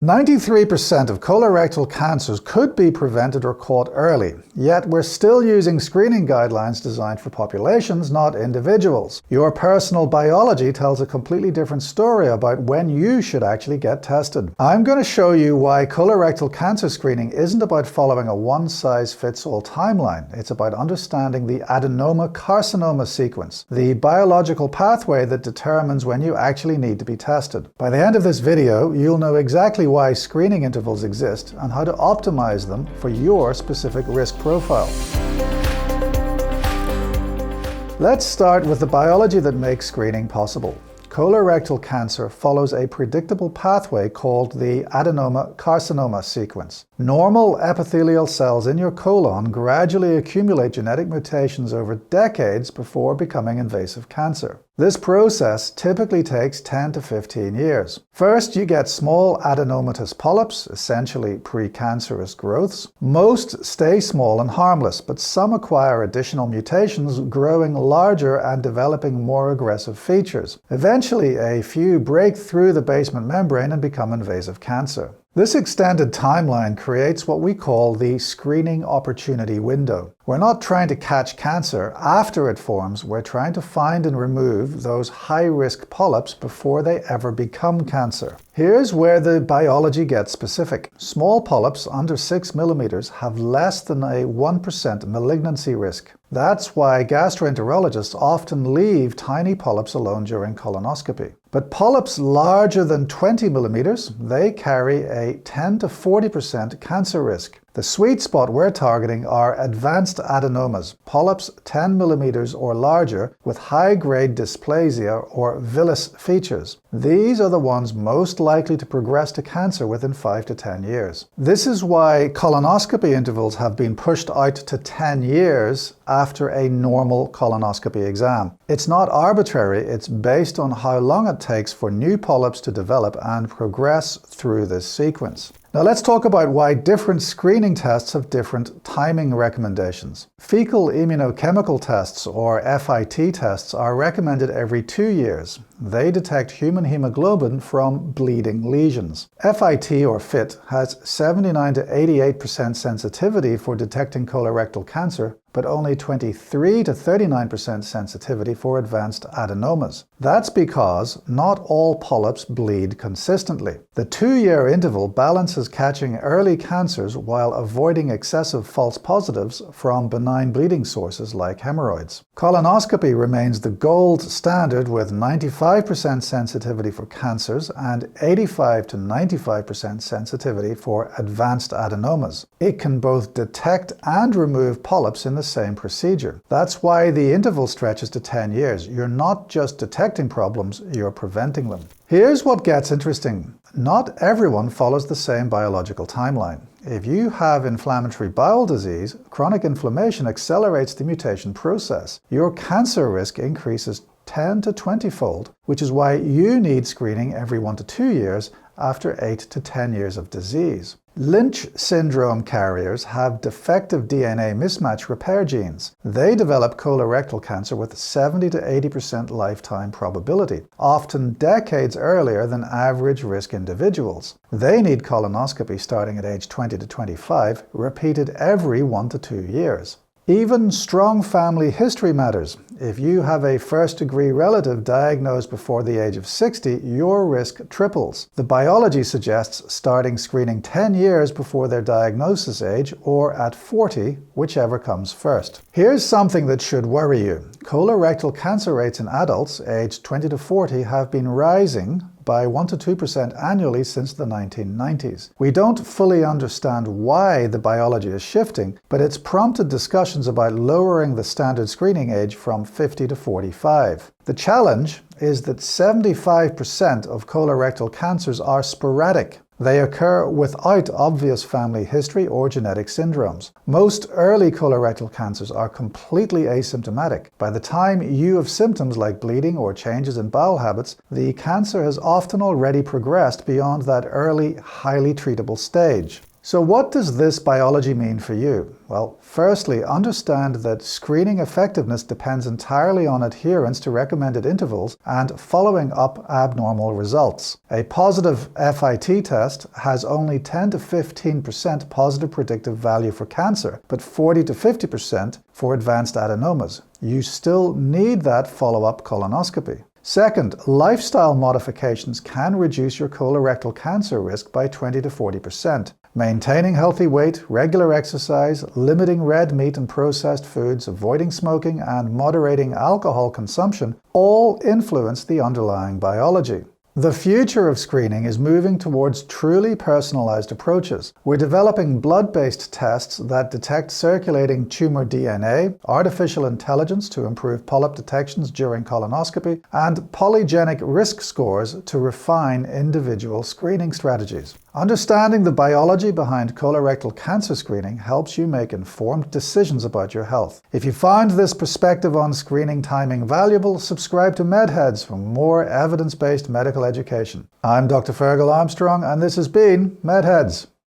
93% of colorectal cancers could be prevented or caught early, yet we're still using screening guidelines designed for populations, not individuals. Your personal biology tells a completely different story about when you should actually get tested. I'm going to show you why colorectal cancer screening isn't about following a one-size-fits-all timeline. It's about understanding the adenoma-carcinoma sequence, the biological pathway that determines when you actually need to be tested. By the end of this video, you'll know exactly why screening intervals exist and how to optimize them for your specific risk profile. Let's start with the biology that makes screening possible. Colorectal cancer follows a predictable pathway called the adenoma-carcinoma sequence. Normal epithelial cells in your colon gradually accumulate genetic mutations over decades before becoming invasive cancer. This process typically takes 10 to 15 years. First, you get small adenomatous polyps, essentially precancerous growths. Most stay small and harmless, but some acquire additional mutations, growing larger and developing more aggressive features. Eventually, a few break through the basement membrane and become invasive cancer. This extended timeline creates what we call the screening opportunity window. We're not trying to catch cancer after it forms, we're trying to find and remove those high-risk polyps before they ever become cancer. Here's where the biology gets specific. Small polyps under 6 millimeters have less than a 1% malignancy risk. That's why gastroenterologists often leave tiny polyps alone during colonoscopy. But polyps larger than 20 millimeters, they carry a 10 to 40% cancer risk. The sweet spot we're targeting are advanced adenomas, polyps 10 millimeters or larger with high-grade dysplasia or villus features. These are the ones most likely to progress to cancer within 5 to 10 years. This is why colonoscopy intervals have been pushed out to 10 years after a normal colonoscopy exam. It's not arbitrary, it's based on how long it takes for new polyps to develop and progress through this sequence. Now let's talk about why different screening tests have different timing recommendations. Fecal immunochemical tests, or FIT tests, are recommended every 2 years. They detect human hemoglobin from bleeding lesions. FIT, or FIT, has 79 to 88% sensitivity for detecting colorectal cancer, but only 23 to 39% sensitivity for advanced adenomas. That's because not all polyps bleed consistently. The 2-year interval balances catching early cancers while avoiding excessive false positives from benign bleeding sources like hemorrhoids. Colonoscopy remains the gold standard with 95% sensitivity for cancers and 85 to 95% sensitivity for advanced adenomas. It can both detect and remove polyps in the same procedure. That's why the interval stretches to 10 years. You're not just detecting problems, you're preventing them. Here's what gets interesting. Not everyone follows the same biological timeline. If you have inflammatory bowel disease, chronic inflammation accelerates the mutation process. Your cancer risk increases 10 to 20-fold, which is why you need screening every 1 to 2 years after 8 to 10 years of disease. Lynch syndrome carriers have defective DNA mismatch repair genes. They develop colorectal cancer with 70 to 80% lifetime probability, often decades earlier than average risk individuals. They need colonoscopy starting at age 20 to 25, repeated every 1 to 2 years. Even strong family history matters. If you have a first-degree relative diagnosed before the age of 60, your risk triples. The biology suggests starting screening 10 years before their diagnosis age or at 40, whichever comes first. Here's something that should worry you. Colorectal cancer rates in adults aged 20 to 40 have been rising by 1 to 2% annually since the 1990s. We don't fully understand why the biology is shifting, but it's prompted discussions about lowering the standard screening age from 50 to 45. The challenge is that 75% of colorectal cancers are sporadic. They occur without obvious family history or genetic syndromes. Most early colorectal cancers are completely asymptomatic. By the time you have symptoms like bleeding or changes in bowel habits, the cancer has often already progressed beyond that early, highly treatable stage. So what does this biology mean for you? Well, firstly, understand that screening effectiveness depends entirely on adherence to recommended intervals and following up abnormal results. A positive FIT test has only 10 to 15% positive predictive value for cancer, but 40 to 50% for advanced adenomas. You still need that follow-up colonoscopy. Second, lifestyle modifications can reduce your colorectal cancer risk by 20 to 40%. Maintaining healthy weight, regular exercise, limiting red meat and processed foods, avoiding smoking, and moderating alcohol consumption all influence the underlying biology. The future of screening is moving towards truly personalized approaches. We're developing blood-based tests that detect circulating tumor DNA, artificial intelligence to improve polyp detections during colonoscopy, and polygenic risk scores to refine individual screening strategies. Understanding the biology behind colorectal cancer screening helps you make informed decisions about your health. If you found this perspective on screening timing valuable, subscribe to MedHeads for more evidence-based medical education. I'm Dr. Ferghal Armstrong, and this has been MedHeads.